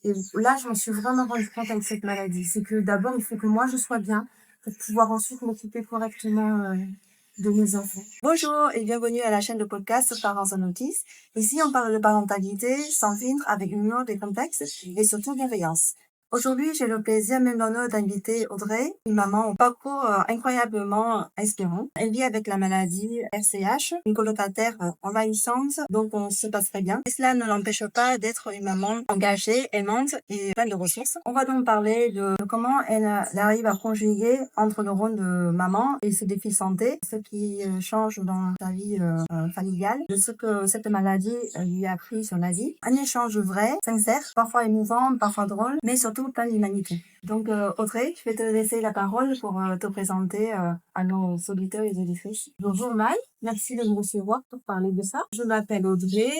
Et là, je m'en suis vraiment rendu compte avec cette maladie. C'est que d'abord, il faut que moi, je sois bien pour pouvoir ensuite m'occuper correctement de mes enfants. Bonjour et bienvenue à la chaîne de podcast Parents en Autisme. Ici, on parle de parentalité sans filtre, avec humour, des complexes et surtout bienveillance. Aujourd'hui, j'ai le plaisir, même l'honneur d'inviter Audrey, une maman au parcours incroyablement inspirant. Elle vit avec la maladie RCH, une colocataire envahissante, donc on se passe très bien. Et cela ne l'empêche pas d'être une maman engagée, aimante et pleine de ressources. On va donc parler de comment elle arrive à conjuguer entre le rôle de maman et ses défis santé, ce qui change dans sa vie familiale, de ce que cette maladie lui a appris sur la vie. Un échange vrai, sincère, parfois émouvant, parfois drôle, mais surtout plein d'humanité. Donc Audrey, je vais te laisser la parole pour te présenter à nos auditeurs et auditrices. Bonjour Maï, merci de me recevoir pour parler de ça. Je m'appelle Audrey,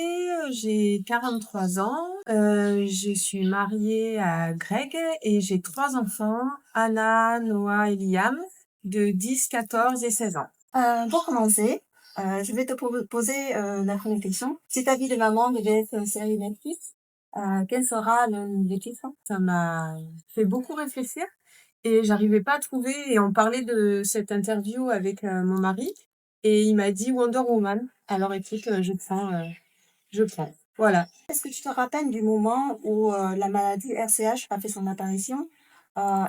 j'ai 43 ans, je suis mariée à Greg et j'ai 3 enfants, Anna, Noah et Liam, de 10, 14 et 16 ans. Pour commencer, je vais te poser la première question. Si ta vie de maman devait être une série Netflix, quel sera le titre? Ça m'a fait beaucoup réfléchir et j'arrivais pas à trouver, et on parlait de cette interview avec mon mari et il m'a dit Wonder Woman. Alors écoute, je prends. Voilà. Est-ce que tu te rappelles du moment où la maladie RCH a fait son apparition?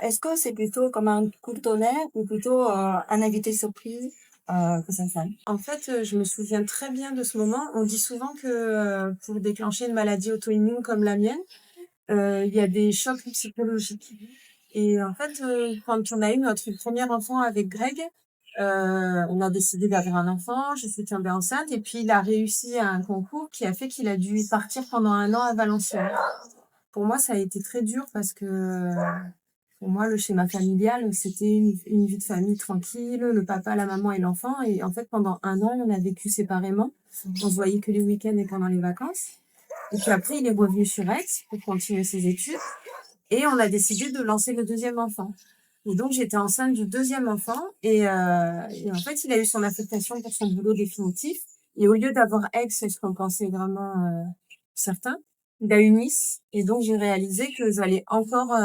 Est-ce que c'est plutôt comme un coup de tonnerre ou plutôt un invité surprise que ça s'installe? En fait, je me souviens très bien de ce moment. On dit souvent que pour déclencher une maladie auto-immune comme la mienne, il y a des chocs psychologiques. Et en fait, quand on a eu notre premier enfant avec Greg, on a décidé d'avoir un enfant, je suis tombée enceinte et puis il a réussi à un concours qui a fait qu'il a dû partir pendant 1 an à Valenciennes. Pour moi, ça a été très dur parce que pour moi, le schéma familial, c'était une vie de famille tranquille, le papa, la maman et l'enfant. Et en fait, pendant 1 an, on a vécu séparément. On se voyait que les week-ends et pendant les vacances. Et puis après, il est revenu sur Aix pour continuer ses études. Et on a décidé de lancer le deuxième enfant. Et donc, j'étais enceinte du deuxième enfant. Et en fait, il a eu son affectation pour son boulot définitif. Et au lieu d'avoir Aix, ce qu'on pensait vraiment certain, il a eu Nice. Et donc, j'ai réalisé que j'allais encore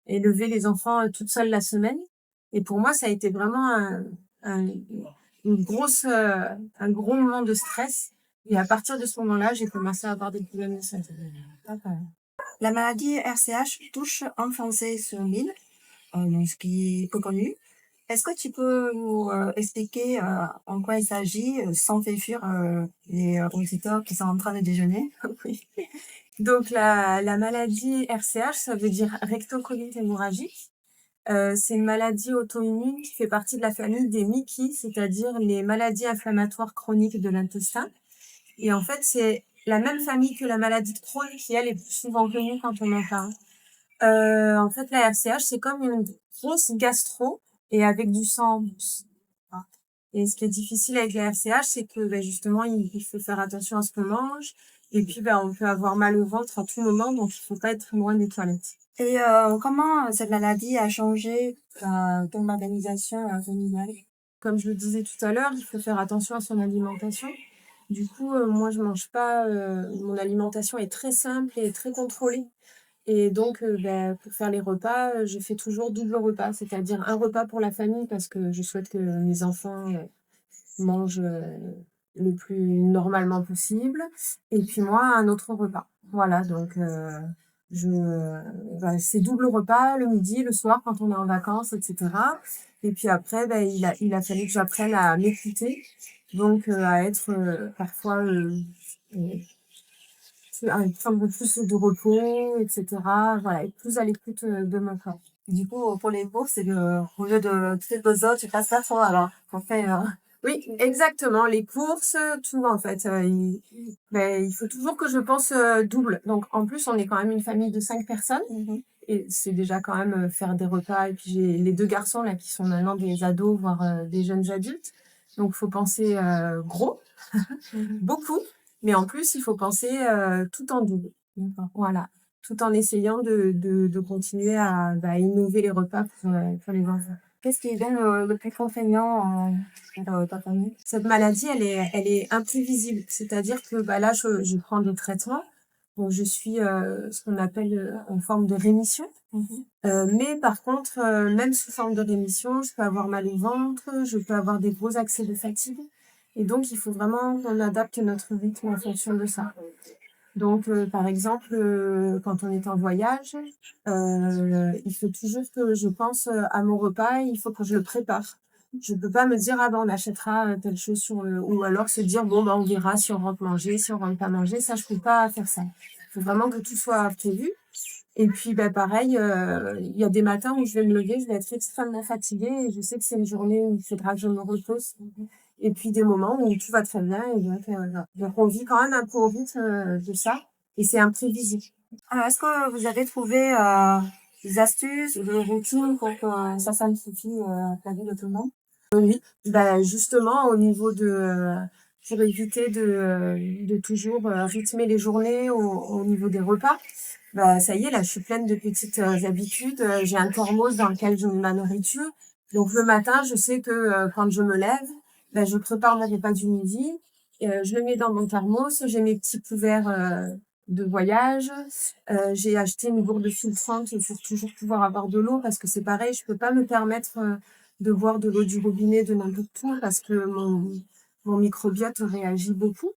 élever les enfants toute seule la semaine. Et pour moi, ça a été vraiment un, une grosse, un gros moment de stress. Et à partir de ce moment-là, j'ai commencé à avoir des problèmes de santé. La maladie RCH touche un Français sur 1000, ce qui est peu connu. Est-ce que tu peux nous expliquer en quoi il s'agit, sans faire fuir les auditeurs qui sont en train de déjeuner? Oui. Donc la maladie RCH, ça veut dire rectocolite hémorragique. C'est une maladie auto-immune qui fait partie de la famille des MICI, c'est-à-dire les maladies inflammatoires chroniques de l'intestin. Et en fait, c'est la même famille que la maladie de Crohn qui, elle, est plus souvent connue quand on en parle. En fait, la RCH, c'est comme une grosse gastro et avec du sang en plus. Voilà. Et ce qui est difficile avec la RCH, c'est que justement, il faut faire attention à ce qu'on mange. Et puis, on peut avoir mal au ventre à tout moment, donc il faut pas être loin des toilettes. Et comment cette maladie a changé ton organisation familiale? Comme je le disais tout à l'heure, il faut faire attention à son alimentation. Du coup, moi, je mange pas. Mon alimentation est très simple et très contrôlée. Et donc, pour faire les repas, je fais toujours double repas, c'est-à-dire un repas pour la famille parce que je souhaite que mes enfants mangent le plus normalement possible, et puis moi, un autre repas. Voilà, donc je, c'est double repas le midi, le soir quand on est en vacances, etc. Et puis après, il a fallu que j'apprenne à m'écouter, donc à être parfois à prendre plus de repos, etc. Voilà, être plus à l'écoute de mon corps. Du coup, pour les bourses, c'est au lieu de toutes les besoins, tu passes par toi alors. On fait, Oui, exactement. Les courses, tout en fait. Il faut toujours que je pense double. Donc en plus, on est quand même une famille de 5 personnes. Et c'est déjà quand même faire des repas. Et puis j'ai les 2 garçons là qui sont maintenant des ados, voire des jeunes adultes. Donc faut penser gros, beaucoup. Mais en plus, il faut penser tout en double. Voilà. Tout en essayant de continuer à innover les repas pour les enfants. Qu'est-ce qui est bien le plus contraignant dans ta famille? Cette maladie, elle est imprévisible. C'est-à-dire que là, je prends des traitements. Donc je suis ce qu'on appelle en forme de rémission. Mais par contre, même sous forme de rémission, je peux avoir mal au ventre, je peux avoir des gros accès de fatigue. Et donc, il faut vraiment qu'on adapte notre rythme en fonction de ça. Donc, par exemple, quand on est en voyage, il faut toujours que je pense à mon repas, il faut que je le prépare. Je peux pas me dire, ah ben, on achètera telle chose sur le... Ou alors se dire, bon, ben, on verra si on rentre manger, si on rentre pas manger. Ça, je peux pas faire ça. Il faut vraiment que tout soit prévu. Et puis, ben, pareil, il y a des matins où je vais me lever, je vais être extrêmement fatiguée et je sais que c'est une journée où il faudra que je me repose. Et puis des moments où tout va très bien et donc on vit quand même un peu au rythme de ça et c'est imprévisible. Alors, est-ce que vous avez trouvé des astuces ou des routines pour que ça simplifie la vie de tout le monde? Oui, bah justement au niveau de pour éviter de toujours rythmer les journées au niveau des repas. Bah ça y est là, je suis pleine de petites habitudes. J'ai un thermos dans lequel je mets ma nourriture. Donc le matin, je sais que quand je me lève, bah, je prépare mon repas du midi. Je le mets dans mon thermos. J'ai mes petits couverts de voyage. J'ai acheté une gourde filtrante pour toujours pouvoir avoir de l'eau parce que c'est pareil, je peux pas me permettre de boire de l'eau du robinet de n'importe où parce que mon microbiote réagit beaucoup.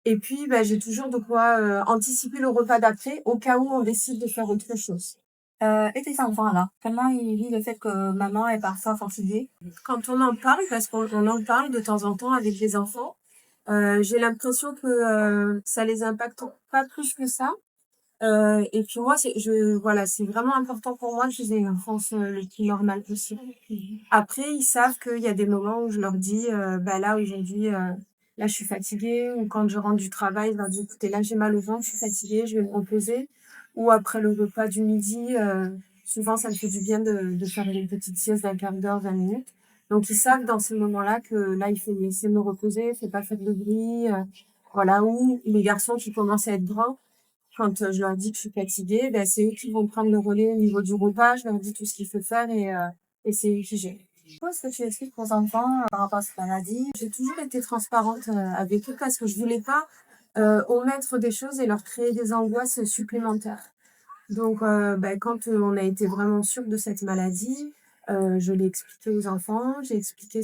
Et puis, bah, j'ai toujours de quoi anticiper le repas d'après au cas où on décide de faire autre chose. Et tes enfants, là, comment ils vivent le fait que maman est parfois fatiguée? Quand on en parle, parce qu'on en parle de temps en temps avec les enfants, j'ai l'impression que ça les impacte pas plus que ça. Et puis moi, voilà, c'est vraiment important pour moi qu'ils aient une enfance le plus normale possible. Après, ils savent qu'il y a des moments où je leur dis, bah là aujourd'hui, là je suis fatiguée, ou quand je rentre du travail, je leur dis, écoutez, là j'ai mal au ventre, je suis fatiguée, je vais me reposer. Ou après le repas du midi, souvent ça me fait du bien de faire une petite sieste d'un quart d'heure, 20 minutes. Donc ils savent dans ces moments-là que là il faut me laisser me reposer, il faut pas faire de bruit, voilà. Ou les garçons qui commencent à être grands, quand je leur dis que je suis fatiguée, ben, c'est eux qui vont prendre le relais au niveau du repas. Je leur dis tout ce qu'il faut faire et c'est eux qui gèrent. Comment est-ce que tu expliques aux enfants par rapport à cette maladie? J'ai toujours été transparente avec eux parce que je voulais pas omettre des choses et leur créer des angoisses supplémentaires. Donc, ben, quand on a été vraiment sûr de cette maladie, je l'ai expliqué aux enfants, j'ai expliqué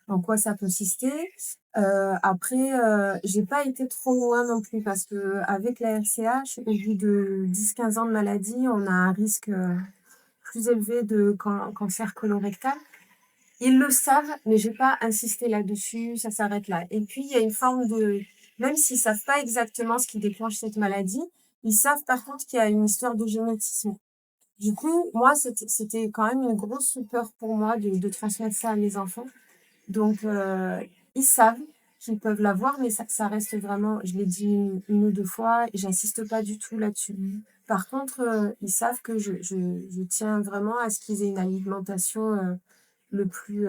en quoi ça consistait. Après, j'ai pas été trop loin non plus parce que avec la RCH, au bout de 10-15 ans de maladie, on a un risque plus élevé de cancer colorectal. Ils le savent, mais j'ai pas insisté là-dessus, ça s'arrête là. Et puis, il y a une forme même s'ils savent pas exactement ce qui déclenche cette maladie, ils savent par contre qu'il y a une histoire de génétisme. Du coup, moi, c'était quand même une grosse peur pour moi de transmettre ça à mes enfants. Donc, ils savent qu'ils peuvent l'avoir, mais ça reste vraiment, je l'ai dit une ou deux fois, et j'insiste pas du tout là-dessus. Par contre, ils savent que je tiens vraiment à ce qu'ils aient une alimentation le plus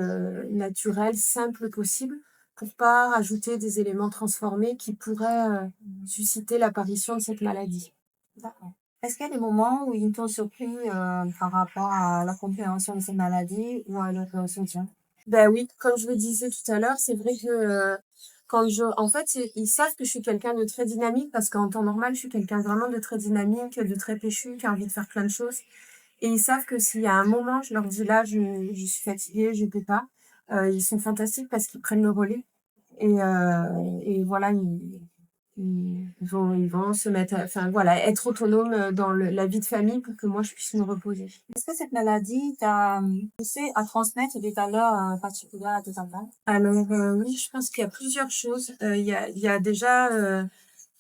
naturelle, simple possible, pour pas rajouter des éléments transformés qui pourraient susciter l'apparition de cette maladie. D'accord. Est-ce qu'il y a des moments où ils t'ont surpris par rapport à la compréhension de cette maladie ou à leur soutien? Ben oui, comme je le disais tout à l'heure, c'est vrai que en fait, ils savent que je suis quelqu'un de très dynamique parce qu'en temps normal, je suis quelqu'un vraiment de très dynamique, de très péchu, qui a envie de faire plein de choses. Et ils savent que s'il y a un moment, je leur dis là, je suis fatiguée, je peux pas. Ils sont fantastiques parce qu'ils prennent le relais. Et voilà, ils vont se mettre, enfin voilà, être autonomes dans la vie de famille pour que moi je puisse me reposer. Est-ce que cette maladie t'a poussé à transmettre des valeurs particulières à tes enfants? Alors oui, je pense qu'il y a plusieurs choses. Il y a déjà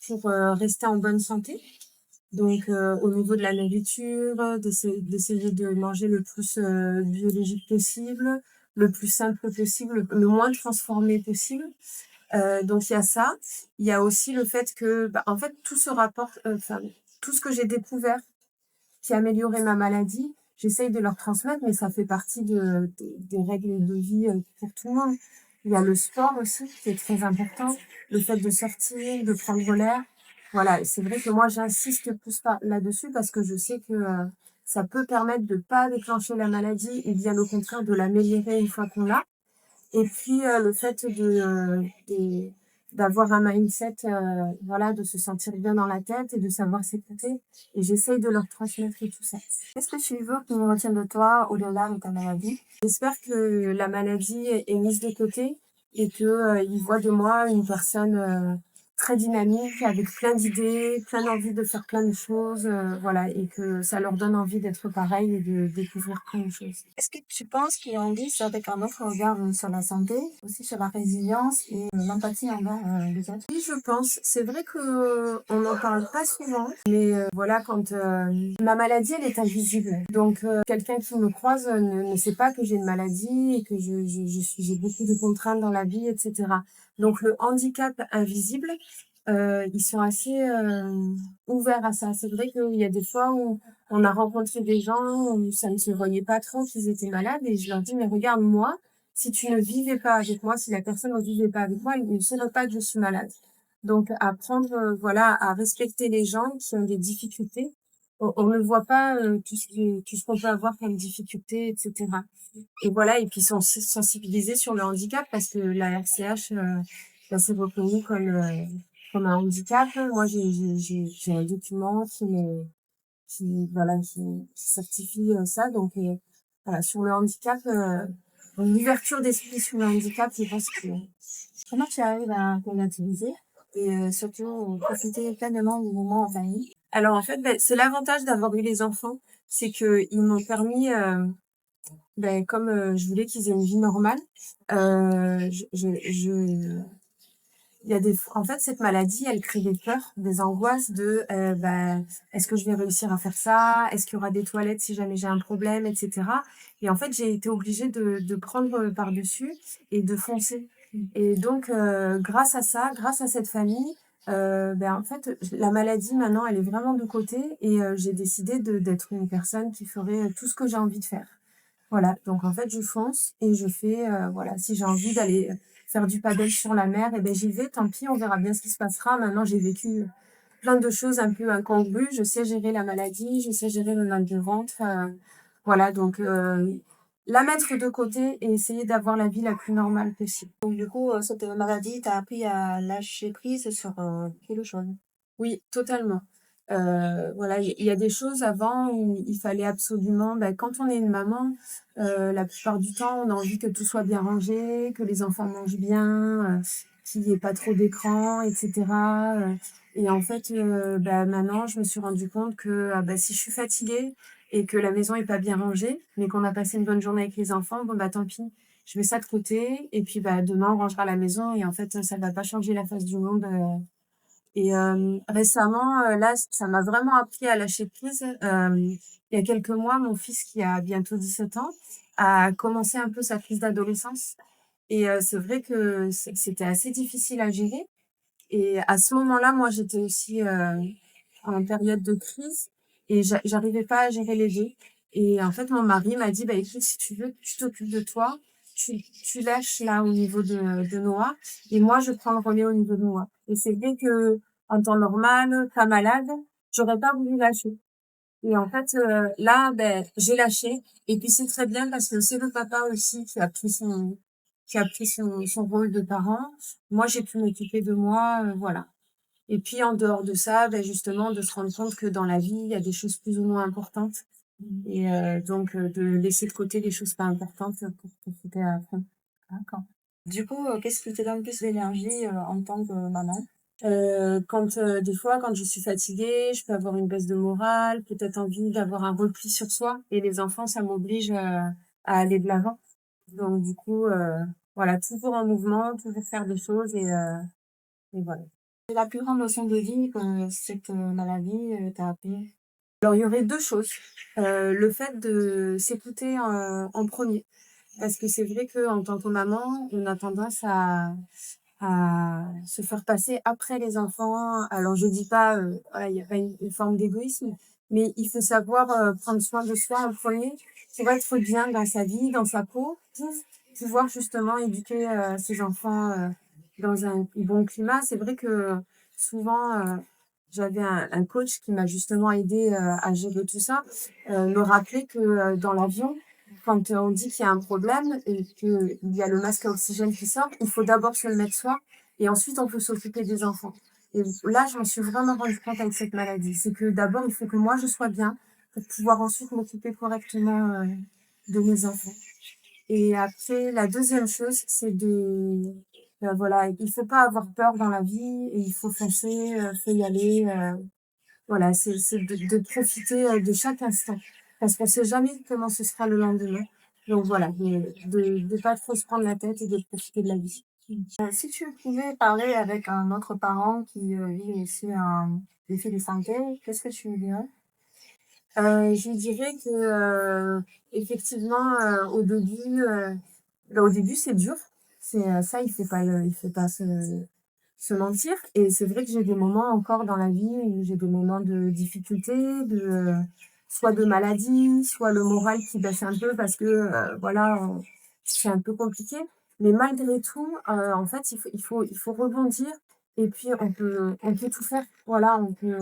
pour rester en bonne santé. Donc au niveau de la nourriture, d'essayer de manger le plus biologique possible, le plus simple possible, le moins transformé possible. Donc il y a ça. Il y a aussi le fait que, bah, en fait, tout se rapporte, enfin, tout ce que j'ai découvert qui améliorait ma maladie, j'essaye de leur transmettre, mais ça fait partie des règles de vie pour tout le monde. Il y a le sport aussi, qui est très important, le fait de sortir, de prendre l'air. Voilà, et c'est vrai que moi, j'insiste plus là-dessus parce que je sais que ça peut permettre de pas déclencher la maladie et bien au contraire de l'améliorer une fois qu'on l'a. Et puis le fait d'avoir un mindset, voilà, de se sentir bien dans la tête et de savoir s'écouter. Et j'essaye de leur transmettre tout ça. Qu'est-ce que tu veux qu'ils retiennent de toi au-delà de ta maladie? J'espère que la maladie est mise de côté et que ils voient de moi une personne très dynamique, avec plein d'idées, plein d'envie de faire plein de choses, voilà, et que ça leur donne envie d'être pareil et de découvrir plein de choses. Est-ce que tu penses qu'ils grandissent avec un autre regard sur la santé, aussi sur la résilience et l'empathie envers les autres? Oui, je pense. C'est vrai que on n'en parle pas souvent, mais voilà, quand ma maladie, elle est invisible. Donc, quelqu'un qui me croise ne sait pas que j'ai une maladie et que j'ai beaucoup de contraintes dans la vie, etc. Donc, le handicap invisible, ils sont assez ouverts à ça. C'est vrai qu'il y a des fois où on a rencontré des gens où ça ne se voyait pas trop qu'ils étaient malades et je leur dis, mais regarde, moi, si tu ne vivais pas avec moi, si la personne ne vivait pas avec moi, elle ne saurait pas que je suis malade. Donc, apprendre, voilà, à respecter les gens qui ont des difficultés. On ne voit pas tout ce qu'on peut avoir comme difficulté, etc. Et voilà, et puis sensibiliser sur le handicap parce que la RCH, c'est reconnu comme un handicap. Moi, j'ai un document qui certifie ça. Donc, voilà, sur le handicap, l'ouverture d'esprit sur le handicap, je pense que... Comment tu arrives à relativiser et surtout profiter pleinement du moment en famille? Alors, en fait, c'est l'avantage d'avoir eu les enfants, c'est que ils m'ont permis, comme je voulais qu'ils aient une vie normale, il y a en fait, cette maladie, elle crée des peurs, des angoisses de, est-ce que je vais réussir à faire ça? Est-ce qu'il y aura des toilettes si jamais j'ai un problème, etc. Et en fait, j'ai été obligée de prendre par-dessus et de foncer. Et donc, grâce à ça, grâce à cette famille, en fait, la maladie maintenant, elle est vraiment de côté et j'ai décidé d'être une personne qui ferait tout ce que j'ai envie de faire. Voilà, donc en fait, je fonce et je fais, voilà, si j'ai envie d'aller faire du paddle sur la mer, et ben j'y vais, tant pis, on verra bien ce qui se passera. Maintenant, j'ai vécu plein de choses un peu incongrues. Je sais gérer la maladie, je sais gérer le mal de ventre. Voilà, donc la mettre de côté et essayer d'avoir la vie la plus normale possible. Donc du coup, cette maladie t'a appris à lâcher prise sur quelque chose. Oui, totalement. Voilà, il y a des choses avant où il fallait absolument, quand on est une maman, la plupart du temps, on a envie que tout soit bien rangé, que les enfants mangent bien, qu'il y ait pas trop d'écran, etc. Et en fait, maintenant, je me suis rendu compte que si je suis fatiguée et que la maison est pas bien rangée, mais qu'on a passé une bonne journée avec les enfants, bon tant pis, je mets ça de côté et puis demain on rangera la maison et en fait ça va pas changer la face du monde. Et récemment, là, ça m'a vraiment appris à lâcher prise. Il y a quelques mois, mon fils qui a bientôt 17 ans a commencé un peu sa crise d'adolescence et c'est vrai que c'était assez difficile à gérer et à ce moment-là, moi, j'étais aussi, en période de crise et j'arrivais pas à gérer les 2 et en fait, mon mari m'a dit: «Écoute, si tu veux, tu t'occupes de toi, tu lâches là au niveau de Noah et moi je prends le relais au niveau de Noah». Et c'est vrai que en temps normal, pas malade, j'aurais pas voulu lâcher. Et en fait, là, j'ai lâché et puis c'est très bien parce que c'est le papa aussi qui a pris son rôle de parent. Moi, j'ai pu m'occuper de moi, voilà. Et puis en dehors de ça, justement, de se rendre compte que dans la vie, il y a des choses plus ou moins importantes. Et donc, de laisser de côté les choses pas importantes pour profiter à fond. D'accord. Du coup, qu'est-ce qui te donne plus d'énergie en tant que maman? Quand des fois, quand je suis fatiguée, je peux avoir une baisse de morale, peut-être envie d'avoir un repli sur soi. Et les enfants, ça m'oblige à aller de l'avant. Donc du coup, voilà, toujours en mouvement, toujours faire des choses et voilà. C'est la plus grande leçon de vie que cette maladie t'a appris? Alors, il y aurait 2 choses. Le fait de s'écouter, en 1er. Parce que c'est vrai qu'en tant que maman, on a tendance à se faire passer après les enfants. Alors je dis pas, voilà, il y a pas une forme d'égoïsme, mais il faut savoir, prendre soin de soi en 1er pour être bien dans sa vie, dans sa peau, pour pouvoir justement éduquer, ses enfants, dans un bon climat. C'est vrai que souvent, j'avais un coach qui m'a justement aidée, à gérer tout ça, me rappeler que, dans l'avion, quand on dit qu'il y a un problème et qu'il y a le masque à oxygène qui sort, il faut d'abord se le mettre soi Et ensuite, on peut s'occuper des enfants. Et là, je m'en suis vraiment rendu compte avec cette maladie. C'est que d'abord, il faut que moi, je sois bien pour pouvoir ensuite m'occuper correctement de mes enfants. Et après, la deuxième chose, c'est voilà, il faut pas avoir peur dans la vie et il faut foncer, faut y aller. Voilà, c'est de profiter de chaque instant. Parce qu'on sait jamais comment ce sera le lendemain. Donc voilà, de pas trop se prendre la tête et de profiter de la vie. Si tu pouvais parler avec un autre parent qui vit aussi un défi de santé, qu'est-ce que tu lui dirais? Je dirais que effectivement, au début c'est dur. C'est ça, il fait pas se mentir. Et c'est vrai que j'ai des moments encore dans la vie où j'ai des moments de difficulté, soit de maladie, soit le moral qui baisse un peu parce que voilà, c'est un peu compliqué. Mais malgré tout, en fait, il faut rebondir et puis on peut tout faire. Voilà, on peut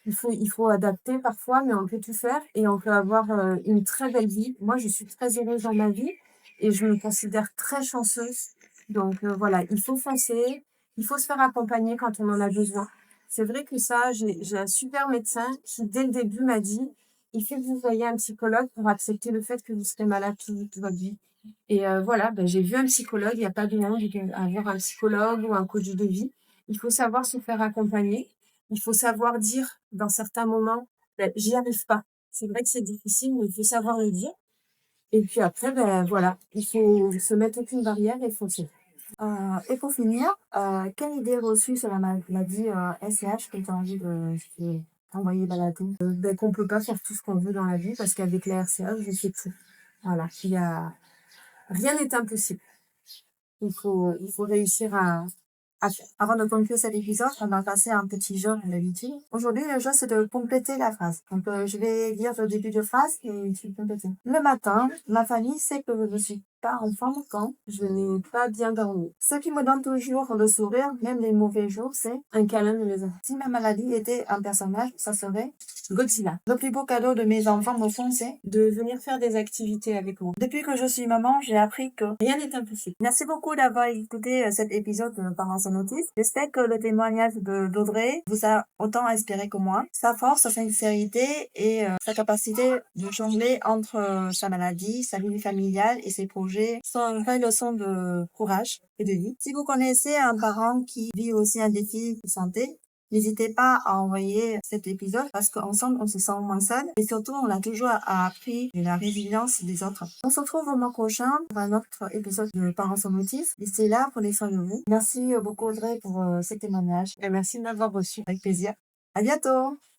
il faut adapter parfois, mais on peut tout faire et on peut avoir une très belle vie. Moi, je suis très heureuse dans ma vie et je me considère très chanceuse. Donc voilà, il faut foncer, il faut se faire accompagner quand on en a besoin. C'est vrai que ça, j'ai un super médecin qui, dès le début, m'a dit, il faut que vous voyez un psychologue pour accepter le fait que vous serez malade toute votre vie. Et voilà, ben, j'ai vu un psychologue, il n'y a pas de honte à avoir un psychologue ou un coach de vie. Il faut savoir se faire accompagner. Il faut savoir dire dans certains moments, ben, j'y arrive pas. C'est vrai que c'est difficile, mais il faut savoir le dire. Et puis après, ben voilà, il faut se mettre aucune barrière et foncer. Et pour finir, quelle idée reçue sur la maladie SCH que tu as envie de envoyer balader? Ben, qu'on peut pas faire tout ce qu'on veut dans la vie parce qu'avec la RCA, je fais tout. Voilà, rien n'est impossible. Il faut réussir à faire. Avant de conclure cet épisode, on va passer à un petit jeu à l'habitude. Aujourd'hui, le jeu, c'est de compléter la phrase. Donc, je vais dire le début de phrase et tu complètes. Le matin, ma famille sait que je ne suis pas en forme quand Je n'ai pas bien dormi. ce qui me donne toujours le sourire, même les mauvais jours, c'est Un câlin de mes enfants. si ma maladie était un personnage, ça serait Godzilla. le plus beau cadeau de mes enfants, au fond, c'est De venir faire des activités avec moi. depuis que je suis maman, j'ai appris que Rien n'est impossible. merci beaucoup d'avoir écouté cet épisode de Parents en autisme. J'espère que le témoignage d'Audrey vous a autant inspiré que moi. Sa force, sa sincérité et sa capacité de jongler entre sa maladie, sa vie familiale et ses projets sont une vraie leçon de courage et de vie. Si vous connaissez un parent qui vit aussi un défi de santé, n'hésitez pas à envoyer cet épisode parce qu'ensemble, on se sent moins seul et surtout, on a toujours appris de la résilience des autres. On se retrouve au mois prochain pour un autre épisode de Parents sans motif. D'ici là, prenez soin de vous. Merci beaucoup Audrey pour ce témoignage. Et merci de m'avoir reçu. Avec plaisir. À bientôt!